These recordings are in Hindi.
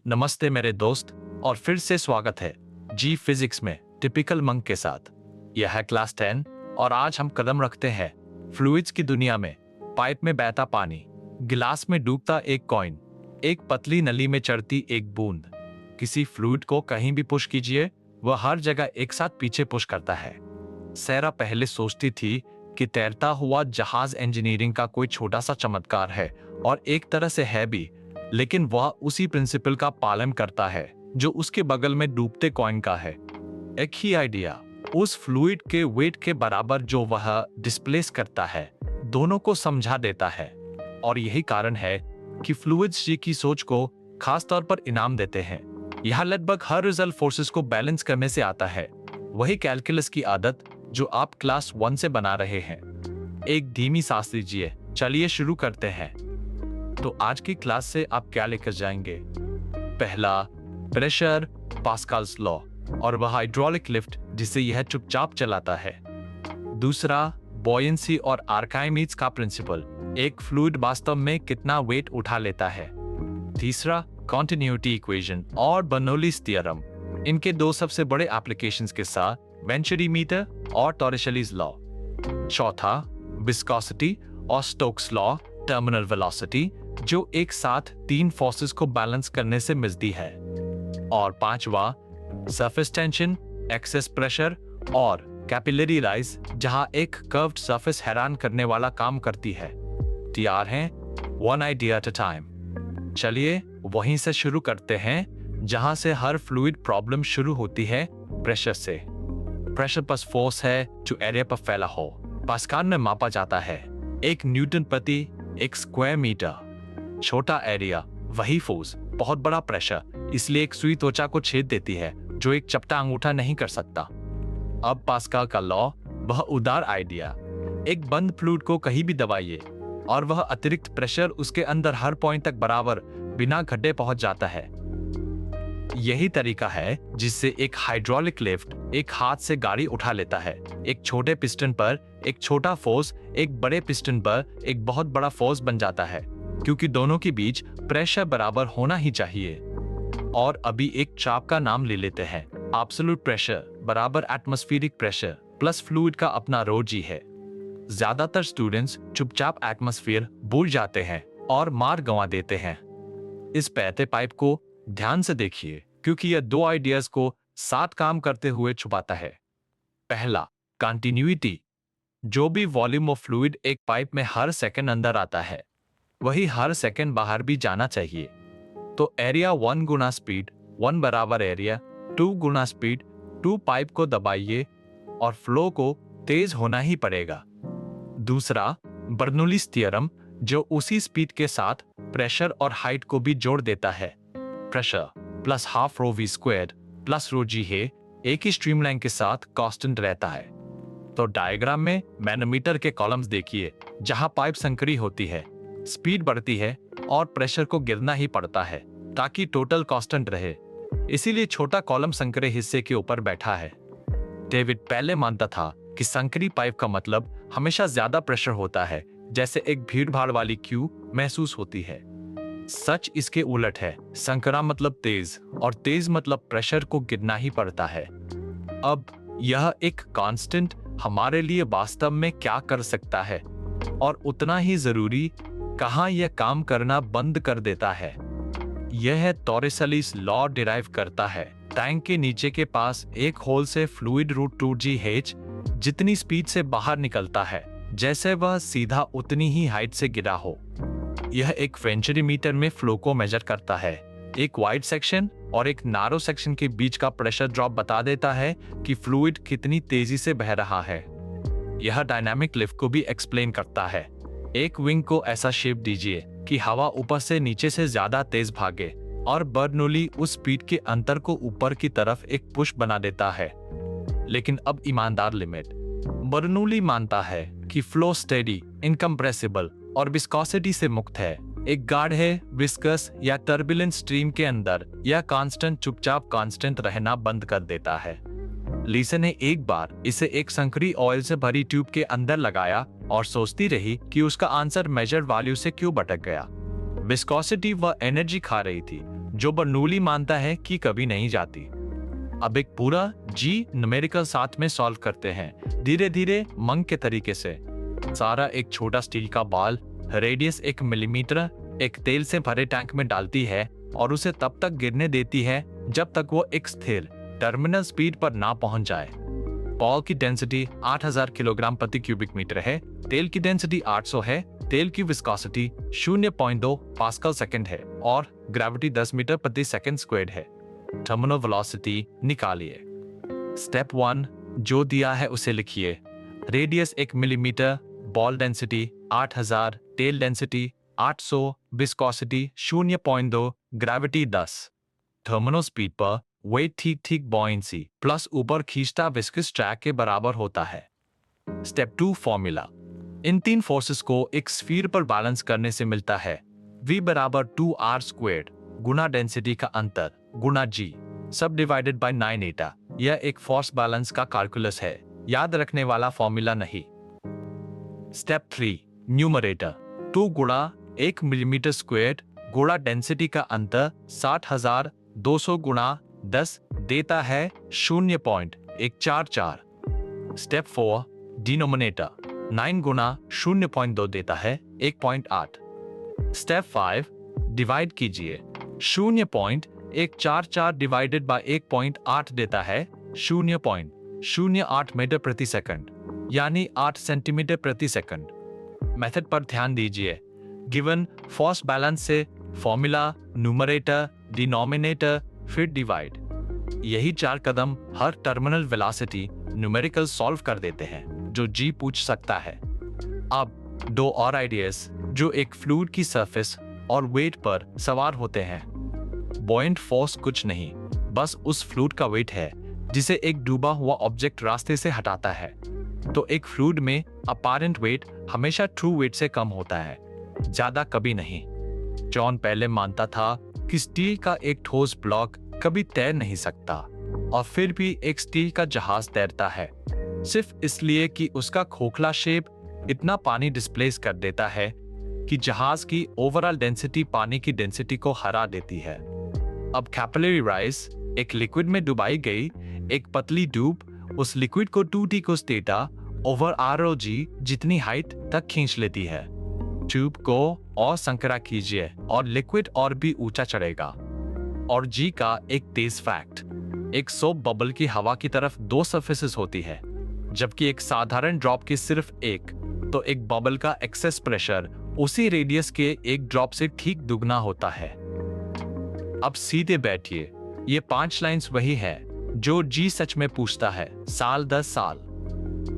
नमस्ते मेरे दोस्त, और फिर से स्वागत है जी फिजिक्स में टिपिकल मंक के साथ। यह है क्लास 10 और आज हम कदम रखते हैं फ्लूइड्स की दुनिया में। पाइप में बहता पानी, गिलास में डूबता एक कॉइन, एक पतली नली में चढ़ती एक बूंद। किसी फ्लूइड को कहीं भी पुश कीजिए, वह हर जगह एक साथ पीछे पुश करता है। सैरा पहले सोचती थी कि तैरता हुआ जहाज इंजीनियरिंग का कोई छोटा सा चमत्कार है, और एक तरह से है भी, लेकिन वह उसी प्रिंसिपल का पालन करता है जो उसके बगल में डूबते कॉइन का है। एक ही आइडिया, उस फ्लूइड के वेट के बराबर जो वह डिस्प्लेस करता है, दोनों को समझा देता है। और यही कारण है कि फ्लूइड्स जी की सोच को खास तौर पर इनाम देते हैं। यह लगभग हर रिजल्ट फोर्सेस को बैलेंस करने से आता है, वही कैलकुलस की आदत जो आप क्लास 1 से बना रहे हैं। एक धीमी सांस लीजिए, चलिए शुरू करते हैं। तो आज की क्लास से आप क्या लेकर जाएंगे? पहला, प्रेशर, पास्कल्स लॉ और वह हाइड्रोलिक लिफ्ट जिसे यह चुपचाप चलाता है। दूसरा, बॉयंसी और आर्काइमीड्स का प्रिंसिपल, एक फ्लूइड वास्तव में कितना वेट उठा लेता है। तीसरा, कॉन्टिन्यूटी इक्वेशन और बर्नौलीज थ्योरम, इनके दो सबसे बड़े एप्लीकेशंस के साथ वेंचुरीमीटर और टॉरिशलीज लॉ। चौथा, विस्कोसिटी और स्टोक्स लॉ, टर्मिनल वेलोसिटी, जो एक साथ तीन फोर्सेस को बैलेंस करने से मिलती है। और पांचवा, सरफेस टेंशन, एक्सेस प्रेशर और कैपिलरी राइज, जहां एक कर्व्ड सरफेस हैरान करने वाला काम करती है। तैयार हैं? One idea at a time. चलिए वहीं से शुरू करते हैं जहां से हर फ्लूइड प्रॉब्लम शुरू होती है, प्रेशर से। प्रेशर बस फोर्स है जो एरिया पर फैला हो। पास्कल में मापा जाता है, 1 न्यूटन प्रति 1 स्क्वायर मीटर। छोटा एरिया वही फोर्स, बहुत बड़ा प्रेशर, इसलिए एक सुई त्वचा को छेद देती है जो एक चपटा अंगूठा नहीं कर सकता। अब पास्कल का लॉ, वह उदार आइडिया, एक बंद फ्लूइड को कहीं भी दबाइए और वह अतिरिक्त प्रेशर उसके अंदर हर पॉइंट तक बराबर बिना गड्ढे पहुंच जाता है। यही तरीका है जिससे एक हाइड्रोलिक लिफ्ट एक हाथ से गाड़ी उठा लेता है। एक छोटे पिस्टन पर एक छोटा फोर्स एक बड़े पिस्टन पर एक बहुत बड़ा फोर्स बन जाता है, क्योंकि दोनों के बीच प्रेशर बराबर होना ही चाहिए। और अभी एक चाप का नाम ले लेते हैं। एब्सोल्यूट प्रेशर बराबर एटमॉस्फेरिक प्रेशर प्लस फ्लूइड का अपना रो जी है। ज्यादातर स्टूडेंट्स चुपचाप एटमॉस्फेयर भूल जाते हैं और मार गंवा देते हैं। इस बहते पाइप को ध्यान से देखिए, क्योंकि यह दो आइडियाज को साथ काम करते हुए छुपाता है। पहला, कंटिन्यूटी, जो भी वॉल्यूम ऑफ फ्लूइड एक पाइप में हर सेकंड अंदर आता है, वही हर सेकंड बाहर भी जाना चाहिए। तो एरिया 1 गुना स्पीड 1 बराबर एरिया 2 गुना स्पीड 2, पाइप को दबाइए और फ्लो को तेज होना ही पड़ेगा। दूसरा, बर्नौलीज थ्योरम, जो उसी स्पीड के साथ प्रेशर और हाइट को भी जोड़ देता है। Pressure plus half rho v squared plus rho g है, एक ही स्ट्रीमलाइन के साथ कांस्टेंट रहता है। तो डायग्राम में मैनोमीटर के कॉलम्स देखिए, जहां पाइप संकरी होती है, स्पीड बढ़ती है और प्रेशर को गिरना ही पड़ता है ताकि टोटल कांस्टेंट रहे। इसीलिए छोटा कॉलम संकरे हिस्से के ऊपर बैठा है। डेविड पहले मानता था कि संकरी पाइप का मतलब हमेशा ज्यादा प्रेशर होता है, जैसे एक भीड़ भाड़ वाली क्यू महसूस होती है। सच इसके उलट है, संकरा मतलब तेज, और तेज मतलब प्रेशर को गिरना ही पड़ता है। अब यह एक कांस्टेंट हमारे लिए वास्तव में क्या कर सकता है, और उतना ही जरूरी कहां यह काम करना बंद कर देता है। यह टॉरिशलीज लॉ डिराइव करता है। टैंक के नीचे के पास एक होल से फ्लूइड रूट 2Gh जितनी स्पीड से बाहर निकलता है, जैसे वह सीधा उतनी ही हाइट से गिरा हो। यह एक वेंचुरीमीटर में फ्लो को मेजर करता है। एक वाइड सेक्शन और एक नारो सेक्शन के बीच का प्रेशर ड्रॉप बता देता है कि फ्लूइड कितनी तेजी से बह रहा है। यह डायनामिक लिफ्ट को भी एक्सप्लेन करता है। एक विंग को ऐसा शेप दीजिए कि हवा ऊपर से नीचे से ज्यादा तेज भागे, और बर्नौली उस स्पीड के अंतर को ऊपर की तरफ एक पुश बना देता है। लेकिन अब ईमानदार लिमिट, बर्नौली मानता है कि फ्लो स्टेडी, इनकम्प्रेसिबल और विस्कोसिटी से मुक्त है। एक गाढ़े, विस्कस या टर्बुलेंट स्ट्रीम के अंदर यह कांस्टेंट चुपचाप कांस्टेंट रहना बंद कर देता है। लीसा ने एक बार इसे एक संकरी ऑयल से भरी ट्यूब के अंदर लगाया और सोचती रही कि उसका आंसर मेजर्ड वैल्यू से क्यों भटक गया। विस्कोसिटी वह एनर्जी खा रही थी जो बर्नूली मानता है कि कभी नहीं जाती। अब एक पूरा जी न्यूमेरिकल साथ में सॉल्व करते हैं, धीरे धीरे मंक के तरीके से। सारा एक छोटा स्टील का बॉल, रेडियस 1 मिलीमीटर, एक तेल से भरे टैंक में डालती है और उसे तब तक गिरने देती है जब तक वो एक स्थिर टर्मिनल स्पीड पर ना पहुंच जाए। बॉल की डेंसिटी 8000 किलोग्राम प्रति क्यूबिक मीटर है, तेल की डेंसिटी 800 है, तेल की विस्कोसिटी 0.2 पास्कल सेकंड है और ग्रेविटी 10 मीटर प्रति सेकंड स्क्वायर्ड है। टर्मिनल वेलोसिटी निकालिए। स्टेप 1 जो दिया है उसे लिखिए। रेडियस 1 मिलीमीटर, बॉल डेंसिटी 8000, तेल density 800, viscosity 0.2, gravity 10। Terminal speed पर वेट ठीक बॉयंसी प्लस ऊपर खींचता विस्कस ट्रैक के बराबर होता है। Step 2 formula. इन तीन फोर्सेस को एक स्फीयर पर बैलेंस करने से मिलता है V बराबर 2r स्क्वायर्ड गुना डेंसिटी का अंतर गुना G सब डिवाइडेड बाय 9 एटा। यह एक फोर्स बैलेंस का कैलकुलस है, याद रखने वाला फॉर्मूला नहीं। स्टेप 3 न्यूमरेटर 2 गुणा 1 मिलीमीटर स्क्वायर्ड गुणा डेंसिटी का अंतर 60,200 गुणा 10 देता है 0.144। स्टेप 4 डिनोमिनेटर 9 गुणा 0.2 देता है 1.8। स्टेप 5 डिवाइड कीजिए। 0.144 डिवाइडेड बाय 1.8 देता है 0.08 मीटर प्रति सेकंड, यानी 8 सेंटीमीटर प्रति सेकंड। मेथड पर ध्यान दीजिए। गिवन फोर्स बैलेंस से फॉर्मूला, न्यूमरेटर, डिनोमिनेटर, फिर डिवाइड। यही 4 कदम हर टर्मिनल वेलोसिटी न्यूमेरिकल सॉल्व कर देते हैं जो जी पूछ सकता है। अब 2 और आइडियाज जो एक फ्लूइड की सरफेस और वेट पर सवार होते हैं। बॉयंट फोर्स कुछ नहीं, बस उस फ्लूइड का वेट है जिसे एक डूबा हुआ ऑब्जेक्ट रास्ते से हटाता है। तो एक फ्लूइड में अपैरेंट वेट हमेशा ट्रू वेट से कम होता है, ज्यादा कभी नहीं। जॉन पहले मानता था कि स्टील का एक ठोस ब्लॉक कभी तैर नहीं सकता, और फिर भी एक स्टील का जहाज तैरता है, सिर्फ इसलिए कि उसका खोखला शेप इतना पानी डिस्प्लेस कर देता है कि जहाज की ओवरऑल डेंसिटी पानी की डेंसिटी को हरा देती है। अब कैपिलरी राइज एक लिक्विड में डुबाई गई एक पतली ट्यूब उस लिक्विड को 2T को थीटा ओवर ROG जितनी हाइट तक खींच लेती है। ट्यूब को और संकरा कीजिए और लिक्विड और भी ऊंचा चढ़ेगा। और जी का एक तेज फैक्ट, एक सोप बबल की हवा की तरफ 2 सरफेसेस होती है, जबकि एक साधारण ड्रॉप की सिर्फ एक। तो एक बबल का एक्सेस प्रेशर उसी रेडियस के एक ड्रॉप से ठीक दुगना होता है। अब सीधे बैठिए, ये 5 लाइंस वही है जो जी सच में पूछता है साल दर साल।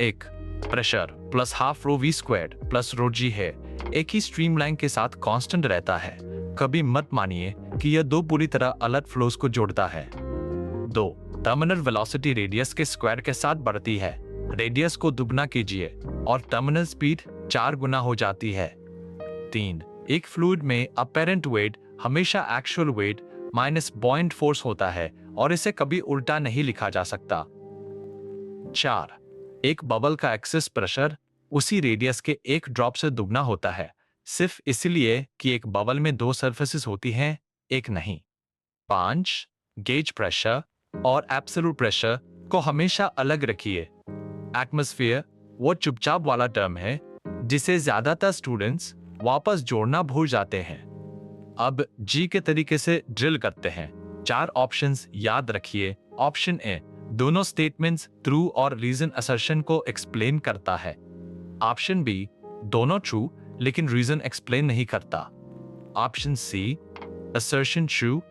1 प्रेशर प्लस हाफ रो V स्क्वायर्ड प्लस रो G है, एक ही स्ट्रीमलाइन के साथ कांस्टेंट रहता है। कभी मत मानिए कि यह 2 पूरी तरह अलग फ्लोस को जोड़ता है। 2 टर्मिनल वेलोसिटी रेडियस के स्क्वायर के साथ बढ़ती है। रेडियस को दुगना कीजिए और टर्मिनल स्पीड 4 गुना हो जाती है। 3 एक फ्लूइड में अपैरेंट वेट हमेशा actual wait minus buoyant force होता है और इसे कभी उल्टा नहीं लिखा जा सकता। 4 एक बबल का एक्सेस प्रेशर उसी रेडियस के एक ड्रॉप से दुगना होता है, सिर्फ इसलिए कि एक बबल में 2 सरफेसेस होती हैं, एक नहीं। 5 गेज प्रेशर और एब्सोल्यूट प्रेशर को हमेशा अलग रखिए। एटमॉस्फेयर वो चुपचाप वाला टर्म है जिसे ज्यादातर स्टूडेंट्स वापस जोड़ना भूल जाते हैं। अब जी के तरीके से ड्रिल करते हैं। 4 ऑप्शंस याद रखिए। ऑप्शन ए दोनों स्टेटमेंट्स ट्रू और रीजन असर्शन को एक्सप्लेन करता है। ऑप्शन बी दोनों ट्रू लेकिन रीजन एक्सप्लेन नहीं करता। Option C assertion true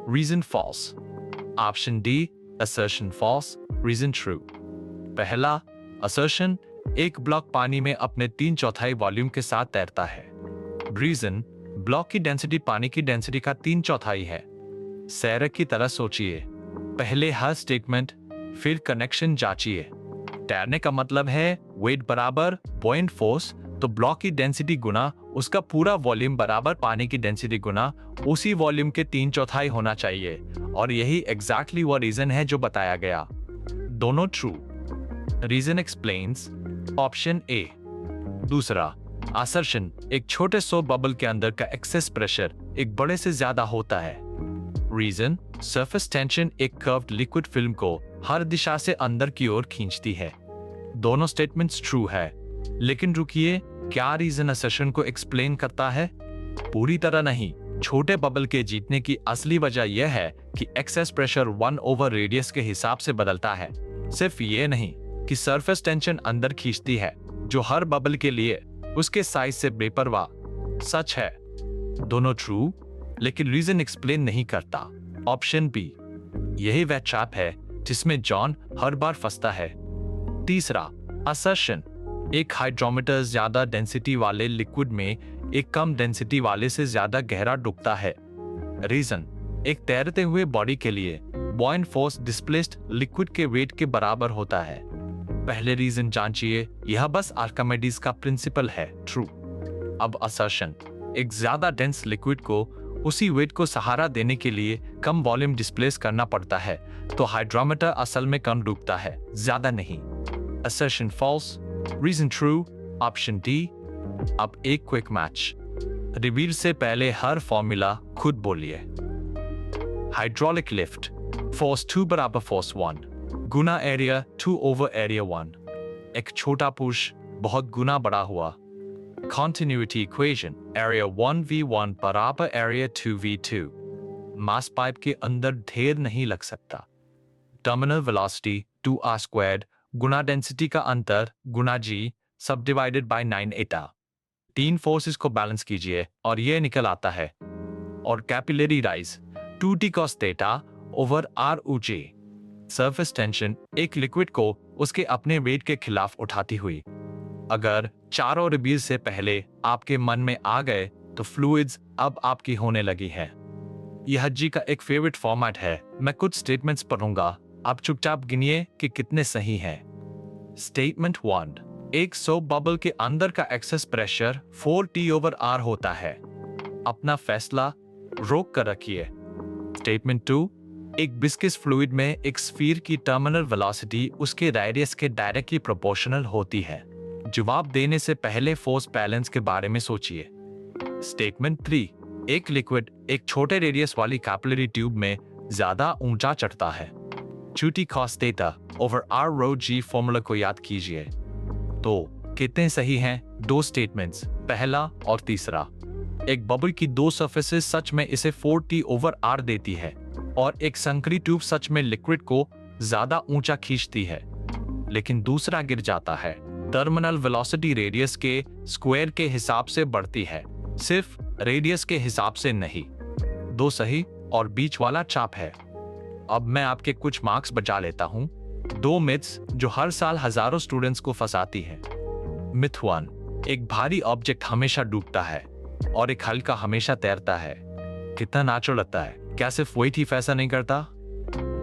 reason false. Option D assertion false reason true. पहला असर्शन एक ब्लॉक पानी में अपने 3/4 वॉल्यूम के साथ तैरता है। रीजन ब्लॉक की डेंसिटी पानी की डेंसिटी का 3/4 है। सैरक की तरह सोचिए, पहले हर स्टेटमेंट फिर कनेक्शन जांचिए। तैरने का मतलब है वेट बराबर बॉयंट फोर्स, तो ब्लॉक की डेंसिटी गुना उसका पूरा वॉल्यूम बराबर पानी की डेंसिटी गुना उसी वॉल्यूम के 3/4 होना चाहिए। और यही एग्जैक्टली वो रीजन है जो बताया गया। दोनों true. Reason explains option A. दूसरा असर्शन एक छोटे सोप बबल के अंदर का एक्सेस प्रेशर एक बड़े से ज्यादा होता है। रीजन, सरफेस टेंशन एक कर्व्ड लिक्विड फिल्म को हर दिशा से अंदर की ओर खींचती है। दोनों स्टेटमेंट्स ट्रू है, लेकिन रुकिए, क्या रीजन असर्शन को एक्सप्लेन करता है? पूरी तरह नहीं। छोटे बबल के जीतने की असली वजह यह है कि एक्सेस प्रेशर 1 ओवर रेडियस के हिसाब से बदलता है। सिर्फ ये नहीं कि सरफेस टेंशन अंदर खींचती है, जो हर बबल के लिए उसके साइज से बेपरवाह सच है। दोनों ट्रू, लेकिन रीजन एक्सप्लेन नहीं करता। ऑप्शन बी, यही वह ट्रैप है जिसमें जॉन हर बार फंसता है। तीसरा, असर्शन, एक हाइड्रोमीटर ज्यादा डेंसिटी वाले लिक्विड में एक कम डेंसिटी वाले से ज्यादा गहरा डूबता है। रीजन, एक तैरते हुए बॉडी के लिए बॉयंट फोर्स डिस्प्लेस्ड लिक्विड के वेट के बराबर होता है। पहले रीजन जांचिए, यह बस आर्किमिडीज का प्रिंसिपल है, ट्रू। अब असर्शन, एक ज्यादा डेंस लिक्विड को उसी वेट को सहारा देने के लिए कम वॉल्यूम डिस्प्लेस करना पड़ता है, तो हाइड्रोमीटर असल में कम डूबता है, ज्यादा नहीं। Assertion false, reason true, option D. अब एक क्विक मैच, रिवील से पहले हर फॉर्मूला खुद बोलिए। हाइड्रोलिक लिफ्ट, फोर्स 2 बराबर फोर्स 1 गुना एरिया 2 ओवर एरिया 1। एक छोटा पुश बहुत गुना बड़ा हुआ। Continuity equation, area 1v1 बराबर area 2v2। मास पाइप के अंदर ढेर नहीं लग सकता। टर्मिनल वेलोसिटी 2r स्क्वायर्ड गुना डेंसिटी का अंतर गुना g सब डिवाइडेड बाय 9 एटा। तीन फोर्सेस को बैलेंस कीजिए और ये निकल आता है। और capillary rise 2t cos theta over r ऊंचे। सरफेस टेंशन एक लिक्विड को उसके अपने वेट के खिलाफ उठाती हुई। अगर चारों रिवील से पहले आपके मन में आ गए तो फ्लूइड्स अब आपकी होने लगी है। यह जी का एक फेवरेट फॉर्मेट है। मैं कुछ स्टेटमेंट्स पढ़ूंगा, आप चुपचाप गिनिए कि कितने सही हैं। स्टेटमेंट 1, एक सोप बबल के अंदर का excess pressure 4t over r होता है। अपना फैसला रोक कर रखिए। स्टेटमेंट 2, एक बिस्किस फ्लूइड में एक स्फीयर की टर्मिनल वेलोसिटी उसके रेडियस के डायरेक्टली प्रोपोर्शनल होती है। जवाब देने से पहले फोर्स बैलेंस के बारे में सोचिए। स्टेटमेंट 3, एक लिक्विड एक छोटे रेडियस वाली कैपिलरी ट्यूब में ज्यादा ऊंचा चढ़ता है। 2t cos theta over r rho g formula को याद कीजिए। तो कितने सही हैं दो स्टेटमेंट्स, पहला और तीसरा? एक बबल की दो सरफेसेस सच में इसे 4t ओवर r देती है, और एक संकरी ट्यूब सच में लिक्विड को ज्यादा ऊंचा खींचती है, लेकिन दूसरा गिर जाता है। टर्मिनल वेलोसिटी रेडियस के स्क्वायर के हिसाब से बढ़ती है, सिर्फ रेडियस के हिसाब से नहीं। दो सही और बीच वाला चाप है। अब मैं आपके कुछ मार्क्स बचा लेता हूं। दो मिथ्स जो हर साल हजारों स्टूडेंट्स को फंसाती है। मिथ 1, एक भारी ऑब्जेक्ट हमेशा डूबता है और एक हल्का हमेशा तैरता है। कितना नेचुरल लगता है, क्या सिर्फ वेट ही फैसला नहीं करता?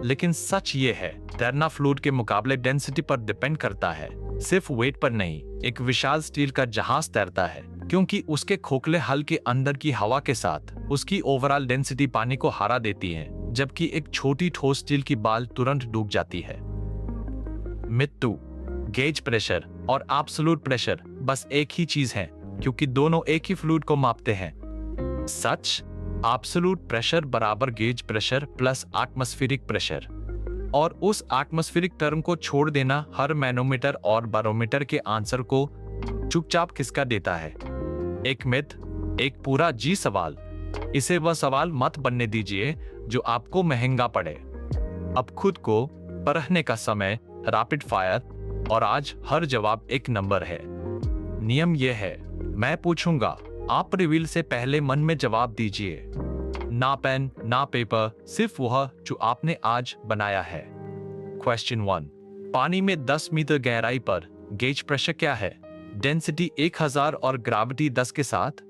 लेकिन सच ये है, तैरना फ्लूइड के मुकाबले डेंसिटी पर डिपेंड करता है, सिर्फ वेट पर नहीं। एक विशाल स्टील का जहाज तैरता है क्योंकि उसके खोखले हल के अंदर की हवा के साथ उसकी ओवरऑल डेंसिटी पानी को हरा देती है, जबकि एक छोटी ठोस स्टील की बाल तुरंत डूब जाती है। मिथ 2, गेज प्रेशर और एब्सोल्यूट प्रेशर बस एक ही चीज है क्योंकि दोनों एक ही फ्लूइड को मापते हैं। सच, एब्सोल्यूट प्रेशर बराबर gauge pressure plus atmospheric pressure, और उस एटमॉस्फेरिक टर्म को छोड़ देना हर मैनोमीटर और बैरोमीटर के आंसर को चुपचाप खिसका देता है। एक मिथ, एक पूरा जी सवाल। इसे वह सवाल मत बनने दीजिए जो आपको महंगा पड़े। अब खुद को परखने का समय, रैपिड फायर, और आज हर जवाब एक नंबर है। नियम यह है, मैं पूछूंगा, आप रिवील से पहले मन में जवाब दीजिए। ना पेन ना पेपर, सिर्फ वह जो आपने आज बनाया है। क्वेश्चन 1, पानी में 10 मीटर गहराई पर गेज प्रेशर क्या है? डेंसिटी 1000 और ग्रेविटी 10 के साथ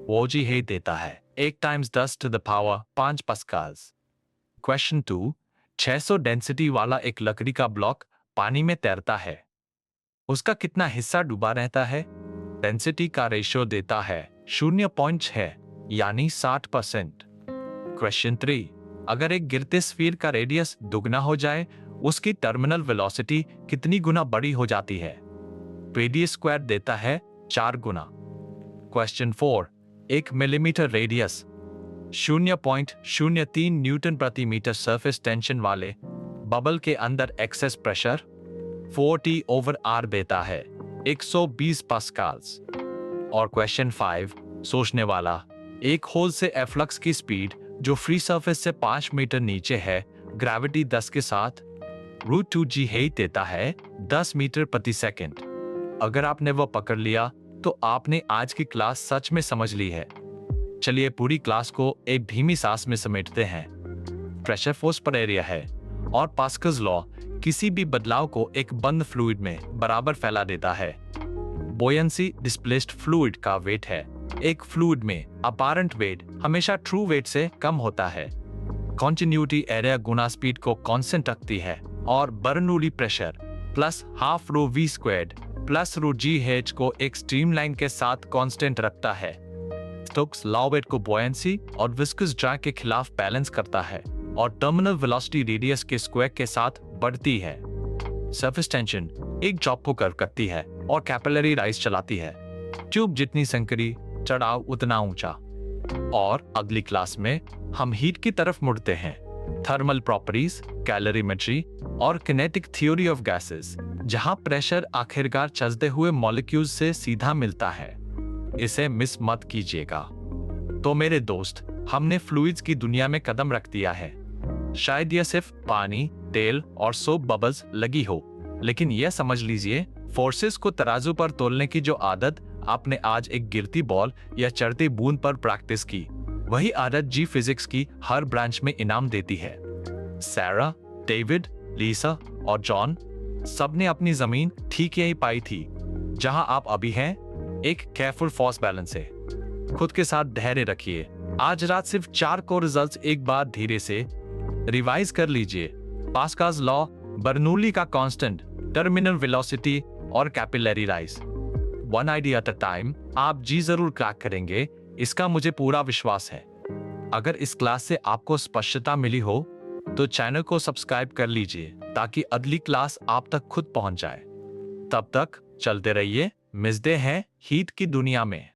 वो जी ही देता है 1 × 10 to the power 5 pascals. Question 2, 600 density वाला एक लकड़ी का ब्लॉक पानी में तैरता है, उसका कितना हिस्सा डूबा रहता है? डेंसिटी का रेशियो देता है 0.6 यानी 60%। क्वेश्चन 3, अगर एक गिरते स्फीयर का रेडियस दुगना हो जाए, उसकी टर्मिनल वेलोसिटी कितनी गुना बड़ी हो जाती है? रेडियस स्क्वायर देता है 4 गुना। क्वेश्चन 4, 1 मिलीमीटर रेडियस 0.03 न्यूटन प्रति मीटर सरफेस टेंशन वाले बबल के अंदर एक्सेस प्रेशर 40/R देता है 120 पास्कल्स। और क्वेश्चन 5 सोचने वाला, एक होल से एफ्लक्स की स्पीड जो फ्री सरफेस से 5 मीटर नीचे है ग्रेविटी 10 के साथ √2g हेट देता है 10 मीटर प्रति सेकंड। अगर आपने वो पकड़ लिया तो आपने आज की क्लास सच में समझ ली है। चलिए पूरी क्लास को एक धीमी सांस में समेटते हैं। प्रेशर फोर्स पर एरिया है और पास्कल्स लॉ किसी भी बदलाव को एक बंद फ्लूइड में बराबर फैला देता है। बोयंसी डिस्प्लेस्ड फ्लूइड का वेट है। एक फ्लूइड में अपैरेंट वेट हमेशा ट्रू वेट से कम होता है। कॉन्टिन्यूटी एरिया गुना स्पीड को कांस्टेंट रखती है और Bernoulli pressure plus half rho v squared plus rho g h को एक स्ट्रीमलाइन के साथ कांस्टेंट रखता है। स्टोक्स लॉ वेट को बोयंसी और विस्कस ड्रैग के खिलाफ बैलेंस करता है और टर्मिनल वेलोसिटी रेडियस के स्क्वायर के साथ बढ़ती है। सरफेस टेंशन एक जॉब को कर्व करती है और कैपिलरी राइज चलाती है। ट्यूब जितनी संकरी चढ़ाव उतना ऊंचा। और अगली क्लास में हम हीट की तरफ मुड़ते हैं। थर्मल प्रॉपर्टीज, कैलोरीमेट्री और किनेटिक थ्योरी ऑफ गैसेस, जहां प्रेशर आखिरकार चलते हुए मॉलिक्यूल्स से सीधा मिलता है। इसे मिस मत कीजिएगा। तो मेरे दोस्त, हमने फ्लूइड्स की दुनिया में कदम रख दिया है। शायद यह सिर्फ पानी, तेल और सोप बबल्स लगी हो, लेकिन यह समझ लीजिए फोर्सेस को तराजू पर तोलने की जो आदत आपने आज एक गिरती बॉल या चढ़ती बूंद पर प्रैक्टिस की, वही आदत जी फिजिक्स की हर ब्रांच में इनाम देती है। सैरा, डेविड, लीसा और जॉन सबने अपनी जमीन ठीक यही पाई थी जहां आप अभी हैं, एक केयरफुल फोर्स बैलेंस से। खुद के साथ धैर्य रखिए। आज रात सिर्फ 4 को रिजल्ट्स एक बार धीरे से रिवाइज कर लीजिए। पास्कल्स लॉ, बर्नूली का कांस्टेंट, टर्मिनल वेलोसिटी और capillary rise. One idea at a time. आप जी जरूर क्रैक करेंगे, इसका मुझे पूरा विश्वास है। अगर इस क्लास से आपको स्पष्टता मिली हो तो चैनल को सब्सक्राइब कर लीजिए ताकि अगली क्लास आप तक खुद पहुंच जाए। तब तक चलते रहिए, मिलते हैं हीट की दुनिया में।